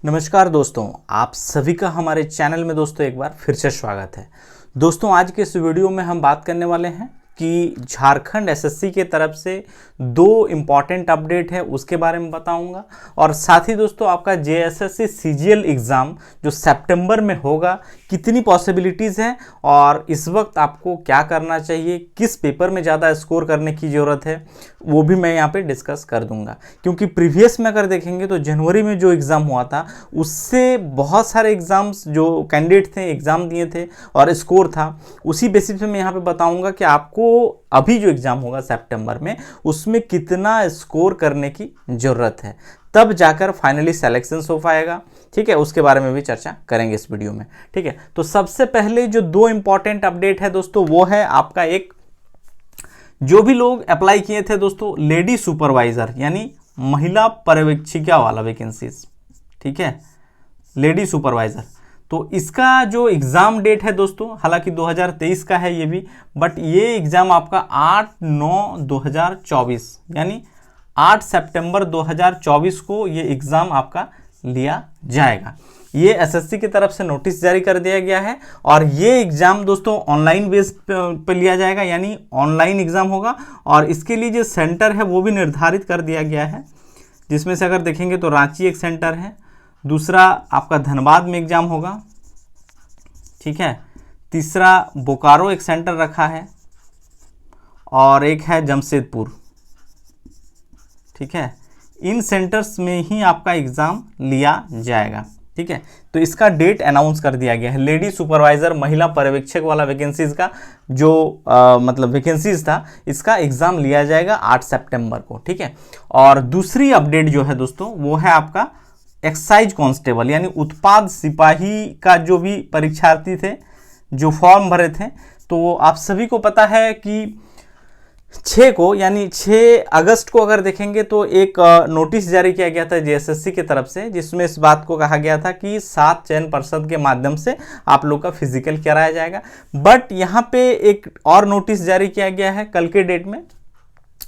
नमस्कार दोस्तों, आप सभी का हमारे चैनल में दोस्तों एक बार फिर से स्वागत है। दोस्तों आज के इस वीडियो में हम बात करने वाले हैं कि झारखंड एसएससी के तरफ से दो इम्पॉर्टेंट अपडेट है उसके बारे में बताऊंगा और साथ ही दोस्तों आपका जेएसएससी सीजीएल एग्ज़ाम जो सितंबर में होगा कितनी पॉसिबिलिटीज़ हैं और इस वक्त आपको क्या करना चाहिए, किस पेपर में ज़्यादा स्कोर करने की ज़रूरत है वो भी मैं यहाँ पे डिस्कस कर दूंगा। क्योंकि प्रीवियस में अगर देखेंगे तो जनवरी में जो एग्ज़ाम हुआ था उससे बहुत सारे एग्ज़ाम्स जो कैंडिडेट थे एग्ज़ाम दिए थे और स्कोर था, उसी बेसिस पे मैं यहाँ पे बताऊंगा कि आपको अभी जो एग्ज़ाम होगा सितंबर में उसमें कितना स्कोर करने की ज़रूरत है, तब जाकर फाइनली सिलेक्शन हो पाएगा। ठीक है, उसके बारे में भी चर्चा करेंगे इस वीडियो में। ठीक है, तो सबसे पहले जो दो इंपॉर्टेंट अपडेट है दोस्तों वो है आपका एक, जो भी लोग अप्लाई किए थे दोस्तों लेडी सुपरवाइजर यानी महिला पर्यवेक्षिका वाला वैकेंसीज, ठीक है, लेडी सुपरवाइजर, तो इसका जो एग्ज़ाम डेट है दोस्तों हालांकि 2023 का है ये भी, बट ये एग्ज़ाम आपका 8/9/2024 यानी 8 सितंबर 2024 को ये एग्ज़ाम आपका लिया जाएगा। ये एसएससी की तरफ से नोटिस जारी कर दिया गया है और ये एग्ज़ाम दोस्तों ऑनलाइन बेस पे लिया जाएगा यानी ऑनलाइन एग्ज़ाम होगा और इसके लिए जो सेंटर है वो भी निर्धारित कर दिया गया है, जिसमें से अगर देखेंगे तो रांची एक सेंटर है, दूसरा आपका धनबाद में एग्ज़ाम होगा, ठीक है, तीसरा बोकारो एक सेंटर रखा है और एक है जमशेदपुर। ठीक है, इन सेंटर्स में ही आपका एग्ज़ाम लिया जाएगा। ठीक है, तो इसका डेट अनाउंस कर दिया गया है। लेडी सुपरवाइज़र महिला पर्यवेक्षक वाला वैकेंसीज का जो मतलब वैकेंसीज था इसका एग्ज़ाम लिया जाएगा 8 सितंबर को। ठीक है, और दूसरी अपडेट जो है दोस्तों वो है आपका एक्साइज कांस्टेबल यानी उत्पाद सिपाही का जो भी परीक्षार्थी थे जो फॉर्म भरे थे, तो आप सभी को पता है कि 6 को यानी 6 अगस्त को अगर देखेंगे तो एक नोटिस जारी किया गया था जेएसएससी की तरफ से, जिसमें इस बात को कहा गया था कि 7 चयन पर्षद के माध्यम से आप लोग का फिजिकल कराया जाएगा। बट यहाँ पे एक और नोटिस जारी किया गया है कल के डेट में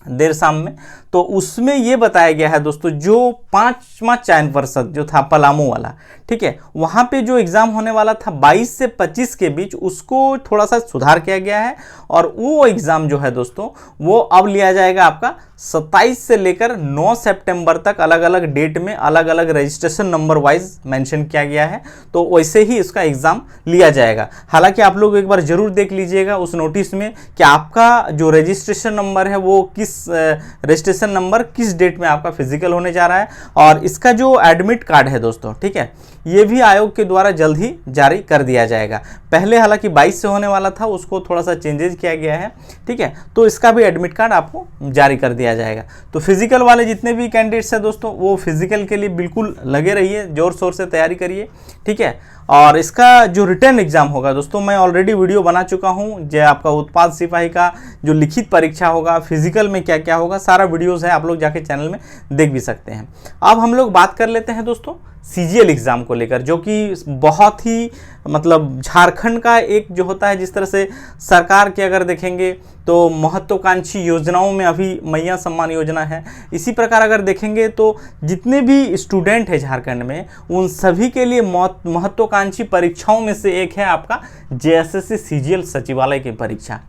देर शाम में, तो उसमें ये बताया गया है दोस्तों जो 5वां चयन पर्षद जो था पलामू वाला, ठीक है, वहाँ पे जो एग्ज़ाम होने वाला था 22 से 25 के बीच उसको थोड़ा सा सुधार किया गया है और वो एग्ज़ाम जो है दोस्तों वो अब लिया जाएगा आपका 27 से लेकर 9 सितंबर तक, अलग अलग डेट में अलग अलग रजिस्ट्रेशन नंबर वाइज मेंशन किया गया है, तो वैसे ही इसका एग्ज़ाम लिया जाएगा। हालांकि आप लोग एक बार जरूर देख लीजिएगा उस नोटिस में कि आपका जो रजिस्ट्रेशन नंबर है वो किस रजिस्ट्रेशन नंबर किस डेट में आपका फिजिकल होने जा रहा है और इसका जो एडमिट कार्ड है दोस्तों, ठीक है, ये भी आयोग के द्वारा जल्द ही जारी कर दिया जाएगा। पहले हालांकि 22 से होने वाला था, उसको थोड़ा सा चेंजेस किया गया है। ठीक है, तो इसका भी एडमिट कार्ड आपको जारी कर दिया जाएगा। तो फिजिकल वाले जितने भी कैंडिडेट्स हैं दोस्तों वो फिजिकल के लिए बिल्कुल लगे रहिए, जोर शोर से तैयारी करिए। ठीक है, और इसका जो रिटर्न एग्जाम होगा दोस्तों मैं ऑलरेडी वीडियो बना चुका हूं, जो आपका उत्पाद सिपाही का जो लिखित परीक्षा होगा, फिजिकल में क्या क्या होगा, सारा वीडियोस है, आप लोग जाके चैनल में देख भी सकते हैं। अब हम लोग बात कर लेते हैं दोस्तों सीजीएल एग्ज़ाम को लेकर, जो कि बहुत ही मतलब झारखंड का एक जो होता है, जिस तरह से सरकार के अगर देखेंगे तो महत्वाकांक्षी योजनाओं में अभी मैया सम्मान योजना है, इसी प्रकार अगर देखेंगे तो जितने भी स्टूडेंट हैं झारखंड में उन सभी के लिए महत्वाकांक्षी परीक्षाओं में से एक है आपका जेएसएससी सीजीएल सचिवालय की परीक्षा।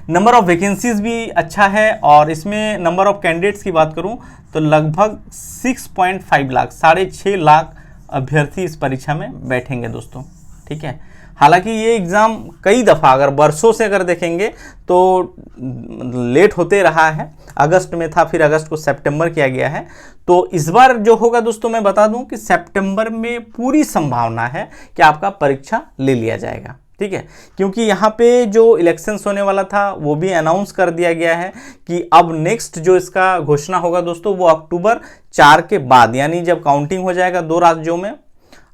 नंबर ऑफ वैकेंसीज भी अच्छा है और इसमें नंबर ऑफ कैंडिडेट्स की बात करूं तो लगभग 6.5 लाख 6.5 लाख अभ्यर्थी इस परीक्षा में बैठेंगे दोस्तों। ठीक है, हालांकि ये एग्ज़ाम कई दफ़ा अगर वर्षों से अगर देखेंगे तो लेट होते रहा है, अगस्त में था फिर अगस्त को सितंबर किया गया है, तो इस बार जो होगा दोस्तों मैं बता दूं कि सितंबर में पूरी संभावना है कि आपका परीक्षा ले लिया जाएगा। ठीक है, क्योंकि यहाँ पे जो इलेक्शंस होने वाला था वो भी अनाउंस कर दिया गया है कि अब नेक्स्ट जो इसका घोषणा होगा दोस्तों वो अक्टूबर 4 के बाद, यानी जब काउंटिंग हो जाएगा 2 राज्यों में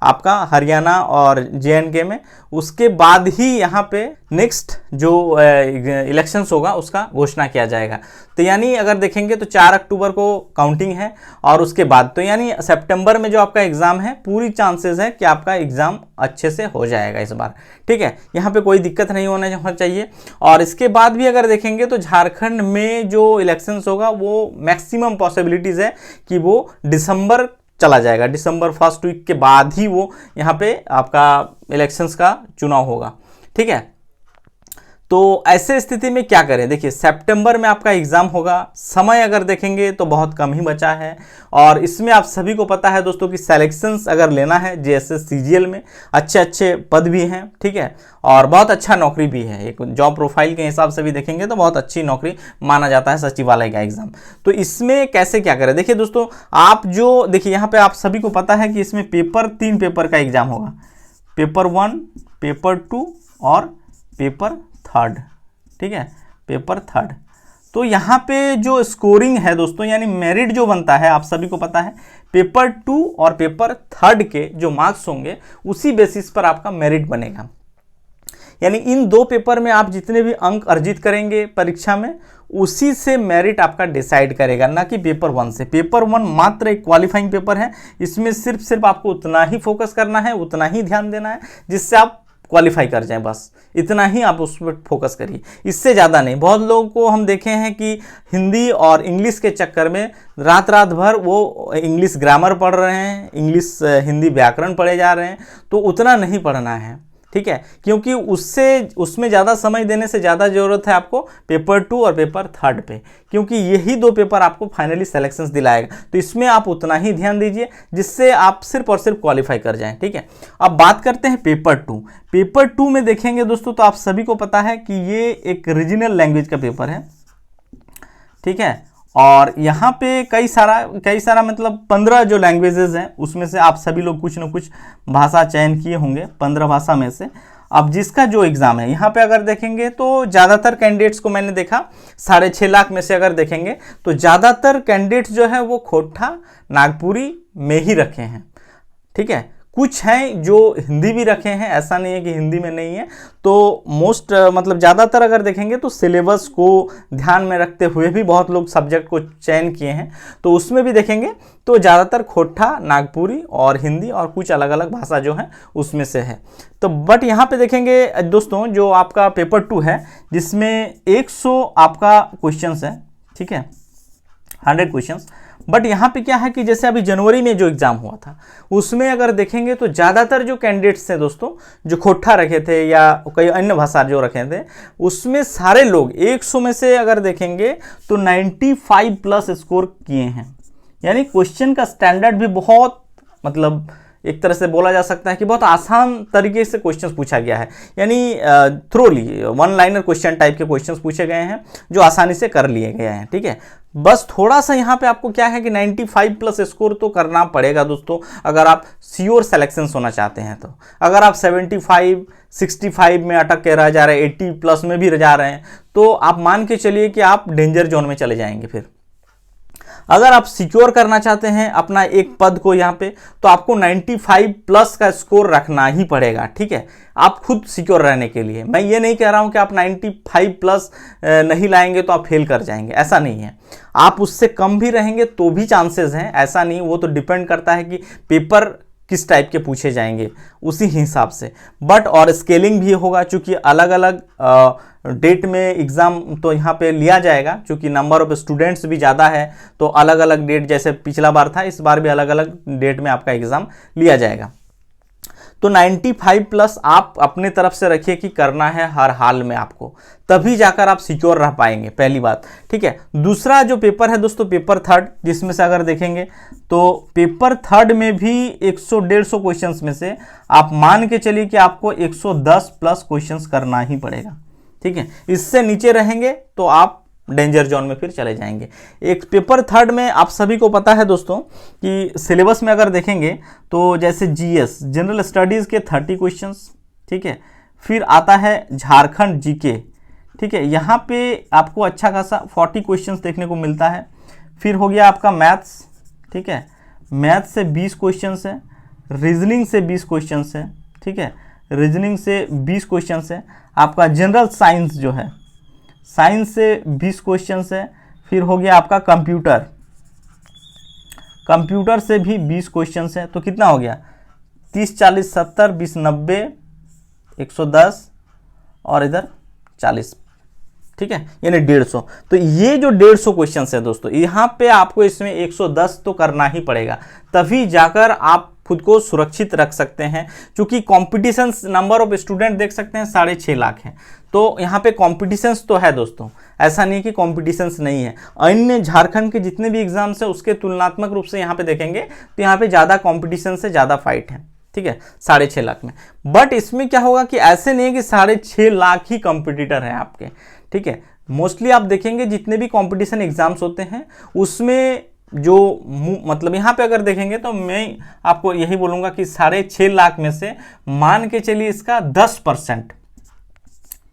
आपका हरियाणा और जेएंडके में, उसके बाद ही यहाँ पे नेक्स्ट जो इलेक्शंस होगा उसका घोषणा किया जाएगा। तो यानी अगर देखेंगे तो 4 अक्टूबर को काउंटिंग है और उसके बाद तो यानी सितंबर में जो आपका एग्ज़ाम है पूरी चांसेस है कि आपका एग्ज़ाम अच्छे से हो जाएगा इस बार। ठीक है, यहाँ पे कोई दिक्कत नहीं होना चाहिए। और इसके बाद भी अगर देखेंगे तो झारखंड में जो इलेक्शंस होगा वो मैक्सिमम पॉसिबिलिटीज़ है कि वो दिसंबर चला जाएगा। दिसंबर फर्स्ट वीक के बाद ही वो यहाँ पे आपका इलेक्शंस का चुनाव होगा, ठीक है। तो ऐसे स्थिति में क्या करें, देखिए सितंबर में आपका एग्जाम होगा, समय अगर देखेंगे तो बहुत कम ही बचा है। और इसमें आप सभी को पता है दोस्तों कि सिलेक्शंस अगर लेना है जेएसएस सीजीएल में अच्छे अच्छे पद भी हैं, ठीक है, और बहुत अच्छा नौकरी भी है। एक जॉब प्रोफाइल के हिसाब से भी देखेंगे तो बहुत अच्छी नौकरी माना जाता है सचिवालय का एग्जाम। तो इसमें कैसे क्या करें, देखिए दोस्तों आप जो देखिए यहाँ पे आप सभी को पता है कि इसमें तीन पेपर का एग्जाम होगा, पेपर 1, पेपर 2 और पेपर 3, ठीक है, पेपर 3। तो यहाँ पे जो स्कोरिंग है दोस्तों, यानी मेरिट जो बनता है, आप सभी को पता है पेपर 2 और पेपर 3 के जो मार्क्स होंगे उसी बेसिस पर आपका मेरिट बनेगा। यानी इन 2 पेपर में आप जितने भी अंक अर्जित करेंगे परीक्षा में, उसी से मेरिट आपका डिसाइड करेगा, ना कि पेपर 1 से। पेपर 1 मात्र एक क्वालिफाइंग पेपर है, इसमें सिर्फ आपको उतना ही फोकस करना है, उतना ही ध्यान देना है जिससे आप क्वालिफाई कर जाएं, बस इतना ही आप उस पर फोकस करिए, इससे ज़्यादा नहीं। बहुत लोगों को हम देखे हैं कि हिंदी और इंग्लिश के चक्कर में रात भर वो इंग्लिश ग्रामर पढ़ रहे हैं, इंग्लिश हिंदी व्याकरण पढ़े जा रहे हैं। तो उतना नहीं पढ़ना है, ठीक है, क्योंकि उसमें ज़्यादा समय देने से ज़्यादा ज़रूरत है आपको पेपर 2 और पेपर 3 पे, क्योंकि यही 2 पेपर आपको फाइनली सिलेक्शंस दिलाएगा। तो इसमें आप उतना ही ध्यान दीजिए जिससे आप सिर्फ और सिर्फ क्वालिफाई कर जाएं, ठीक है। अब बात करते हैं पेपर 2। पेपर 2 में देखेंगे दोस्तों तो आप सभी को पता है कि ये एक रीजनल लैंग्वेज का पेपर है, ठीक है, और यहाँ पे कई सारा मतलब 15 जो लैंग्वेजेस हैं उसमें से आप सभी लोग कुछ न कुछ भाषा चयन किए होंगे 15 भाषा में से। अब जिसका जो एग्ज़ाम है यहाँ पे अगर देखेंगे तो ज़्यादातर कैंडिडेट्स को मैंने देखा 6.5 लाख में से अगर देखेंगे तो ज़्यादातर कैंडिडेट्स जो है वो खोट्ठा नागपुरी में ही रखे हैं, ठीक है। कुछ हैं जो हिंदी भी रखे हैं, ऐसा नहीं है कि हिंदी में नहीं है। तो मोस्ट मतलब ज़्यादातर अगर देखेंगे तो सिलेबस को ध्यान में रखते हुए भी बहुत लोग सब्जेक्ट को चयन किए हैं। तो उसमें भी देखेंगे तो ज़्यादातर खोट्ठा, नागपुरी और हिंदी और कुछ अलग अलग भाषा जो है उसमें से है। तो बट यहाँ पे देखेंगे दोस्तों जो आपका पेपर 2 है जिसमें 100 आपका क्वेश्चंस है, ठीक है, 100 क्वेश्चंस। बट यहाँ पे क्या है कि जैसे अभी जनवरी में जो एग्ज़ाम हुआ था उसमें अगर देखेंगे तो ज़्यादातर जो कैंडिडेट्स थे दोस्तों जो खोट्ठा रखे थे या कई अन्य भाषा जो रखे थे, उसमें सारे लोग 100 में से अगर देखेंगे तो 95 प्लस स्कोर किए हैं। यानी क्वेश्चन का स्टैंडर्ड भी बहुत मतलब एक तरह से बोला जा सकता है कि बहुत आसान तरीके से क्वेश्चंस पूछा गया है। यानी थ्रोली 1 लाइनर क्वेश्चन टाइप के क्वेश्चंस पूछे गए हैं जो आसानी से कर लिए गए हैं, ठीक है। बस थोड़ा सा यहाँ पे आपको क्या है कि 95 प्लस स्कोर तो करना पड़ेगा दोस्तों अगर आप श्योर सिलेक्शंस होना चाहते हैं। तो अगर आप 75, 65 में अटक के रह जा रहे हैं, 80 प्लस में भी जा रहे हैं, तो आप मान के चलिए कि आप डेंजर जोन में चले जाएंगे। फिर अगर आप सिक्योर करना चाहते हैं अपना एक पद को यहाँ पे, तो आपको 95 प्लस का स्कोर रखना ही पड़ेगा, ठीक है, आप खुद सिक्योर रहने के लिए। मैं ये नहीं कह रहा हूँ कि आप 95 प्लस नहीं लाएंगे तो आप फेल कर जाएंगे, ऐसा नहीं है। आप उससे कम भी रहेंगे तो भी चांसेस हैं, ऐसा नहीं। वो तो डिपेंड करता है कि पेपर किस टाइप के पूछे जाएंगे उसी हिसाब से। बट और स्केलिंग भी होगा, चूँकि अलग अलग डेट में एग्ज़ाम तो यहाँ पे लिया जाएगा, क्योंकि नंबर ऑफ स्टूडेंट्स भी ज़्यादा है। तो अलग अलग डेट, जैसे पिछला बार था, इस बार भी अलग अलग डेट में आपका एग्ज़ाम लिया जाएगा। तो 95 प्लस आप अपने तरफ से रखिए कि करना है हर हाल में आपको, तभी जाकर आप सिक्योर रह पाएंगे, पहली बात, ठीक है। दूसरा जो पेपर है दोस्तों पेपर 3, जिसमें से अगर देखेंगे तो पेपर 3 में भी 100-150 क्वेश्चंस में से आप मान के चलिए कि आपको 110 प्लस क्वेश्चंस करना ही पड़ेगा, ठीक है। इससे नीचे रहेंगे तो आप डेंजर जोन में फिर चले जाएंगे। एक पेपर 3 में आप सभी को पता है दोस्तों कि सिलेबस में अगर देखेंगे तो जैसे जीएस जनरल स्टडीज़ के 30 क्वेश्चंस, ठीक है, फिर आता है झारखंड जीके, ठीक है, यहाँ पे आपको अच्छा खासा 40 क्वेश्चंस देखने को मिलता है। फिर हो गया आपका मैथ्स, ठीक है, मैथ्स से 20 क्वेश्चंस है, रीजनिंग से 20 क्वेश्चंस है, ठीक है, रीजनिंग से 20 क्वेश्चंस है। आपका जनरल साइंस जो है, साइंस से 20 क्वेश्चंस है। फिर हो गया आपका कंप्यूटर, कंप्यूटर से भी 20 क्वेश्चंस है। तो कितना हो गया 30, 40, 70, 20, 90, 110 और इधर 40, ठीक है, यानी 150। तो ये जो 150 क्वेश्चन है दोस्तों, यहाँ पे आपको इसमें 110 तो करना ही पड़ेगा, तभी जाकर आप खुद को सुरक्षित रख सकते हैं। क्योंकि कॉम्पिटिशन, नंबर ऑफ स्टूडेंट देख सकते हैं 6.5 लाख है, तो यहाँ पे कॉम्पिटिशन्स तो है दोस्तों, ऐसा नहीं कि कॉम्पिटिशन्स नहीं है। अन्य झारखंड के जितने भी एग्जाम्स हैं उसके तुलनात्मक रूप से यहाँ पे देखेंगे तो यहाँ पे ज़्यादा कॉम्पिटिशन से ज़्यादा फाइट है, ठीक है, 6.5 लाख में। बट इसमें क्या होगा कि ऐसे नहीं है कि 6.5 लाख ही कॉम्पिटिटर हैं आपके, ठीक है। मोस्टली आप देखेंगे जितने भी कॉम्पिटिशन एग्जाम्स होते हैं उसमें जो मतलब यहाँ पे अगर देखेंगे तो मैं आपको यही बोलूँगा कि 6.5 लाख में से मान के चलिए इसका 10%,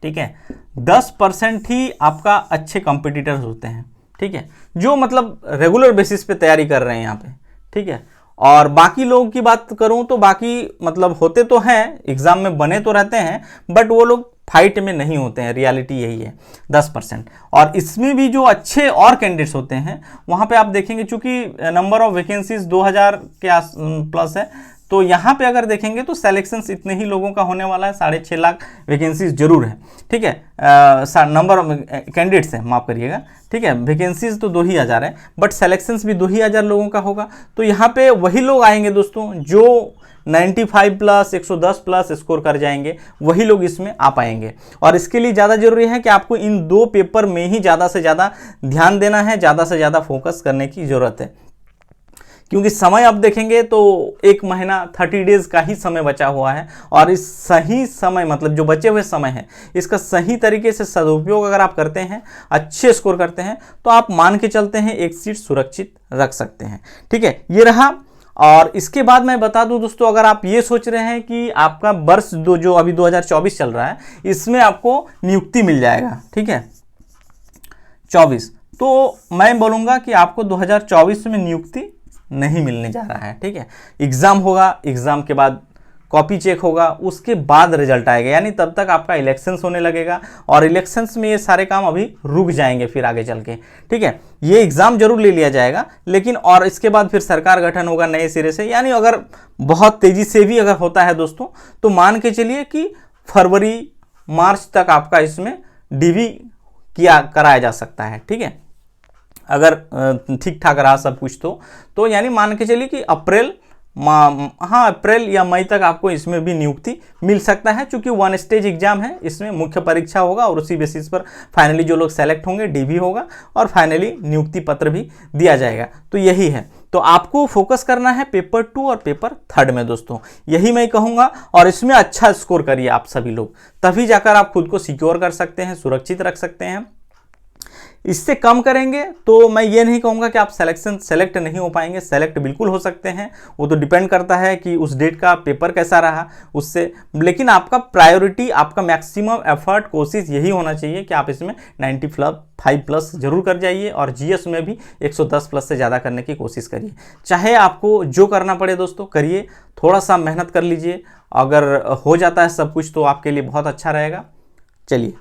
ठीक है, 10% ही आपका अच्छे कॉम्पिटिटर्स होते हैं, ठीक है, जो मतलब रेगुलर बेसिस पे तैयारी कर रहे हैं यहाँ पे, ठीक है। और बाकी लोगों की बात करूं तो बाकी मतलब होते तो हैं, एग्जाम में बने तो रहते हैं, बट वो लोग फाइट में नहीं होते हैं, रियलिटी यही है, 10%। और इसमें भी जो अच्छे और कैंडिडेट्स होते हैं वहाँ पे आप देखेंगे, चूंकि नंबर ऑफ वैकेंसीज 2000 के प्लस है, तो यहाँ पे अगर देखेंगे तो सिलेक्शंस इतने ही लोगों का होने वाला है, 6.5 लाख वैकेंसीज जरूर है, ठीक है। नंबर ऑफ कैंडिडेट्स है, माफ करिएगा, ठीक है, वैकेंसीज तो 2000 है, बट सिलेक्शंस भी 2000 लोगों का होगा। तो यहाँ पे वही लोग आएंगे दोस्तों जो 95 प्लस 110 प्लस स्कोर कर जाएंगे, वही लोग इसमें आ पाएंगे। और इसके लिए ज़्यादा जरूरी है कि आपको इन 2 पेपर में ही ज़्यादा से ज़्यादा ध्यान देना है, ज़्यादा से ज़्यादा फोकस करने की ज़रूरत है। क्योंकि समय आप देखेंगे तो 1 महीना 30 डेज का ही समय बचा हुआ है, और इस सही समय मतलब जो बचे हुए समय है इसका सही तरीके से सदुपयोग अगर आप करते हैं, अच्छे स्कोर करते हैं, तो आप मान के चलते हैं एक सीट सुरक्षित रख सकते हैं, ठीक है। ये रहा। और इसके बाद मैं बता दूं दोस्तों, अगर आप ये सोच रहे हैं कि आपका वर्ष जो अभी 2024 चल रहा है इसमें आपको नियुक्ति मिल जाएगा, ठीक है, 24, तो मैं बोलूँगा कि आपको 2024 में नियुक्ति नहीं मिलने जा रहा है, ठीक है। एग्ज़ाम होगा, एग्ज़ाम के बाद कॉपी चेक होगा, उसके बाद रिजल्ट आएगा, यानी तब तक आपका इलेक्शंस होने लगेगा, और इलेक्शंस में ये सारे काम अभी रुक जाएंगे फिर आगे चल के, ठीक है। ये एग्ज़ाम जरूर ले लिया जाएगा, लेकिन और इसके बाद फिर सरकार गठन होगा नए सिरे से, यानी अगर बहुत तेज़ी से भी अगर होता है दोस्तों तो मान के चलिए कि फरवरी मार्च तक आपका इसमें DV कराया जा सकता है, ठीक है, अगर ठीक ठाक रहा सब कुछ तो यानी मान के चलिए कि अप्रैल या मई तक आपको इसमें भी नियुक्ति मिल सकता है। चूंकि 1 स्टेज एग्जाम है, इसमें मुख्य परीक्षा होगा और उसी बेसिस पर फाइनली जो लोग सेलेक्ट होंगे DV होगा और फाइनली नियुक्ति पत्र भी दिया जाएगा। तो यही है, तो आपको फोकस करना है पेपर 2 और पेपर 3 में दोस्तों, यही मैं कहूँगा। और इसमें अच्छा स्कोर करिए आप सभी लोग, तभी जाकर आप खुद को सिक्योर कर सकते हैं, सुरक्षित रख सकते हैं। इससे कम करेंगे तो मैं ये नहीं कहूँगा कि आप सेलेक्ट नहीं हो पाएंगे, सेलेक्ट बिल्कुल हो सकते हैं, वो तो डिपेंड करता है कि उस डेट का पेपर कैसा रहा उससे। लेकिन आपका प्रायोरिटी, आपका मैक्सिमम एफर्ट, कोशिश यही होना चाहिए कि आप इसमें 95 प्लस जरूर कर जाइए, और GS में भी 110 प्लस से ज़्यादा करने की कोशिश करिए। चाहे आपको जो करना पड़े दोस्तों करिए, थोड़ा सा मेहनत कर लीजिए, अगर हो जाता है सब कुछ तो आपके लिए बहुत अच्छा रहेगा। चलिए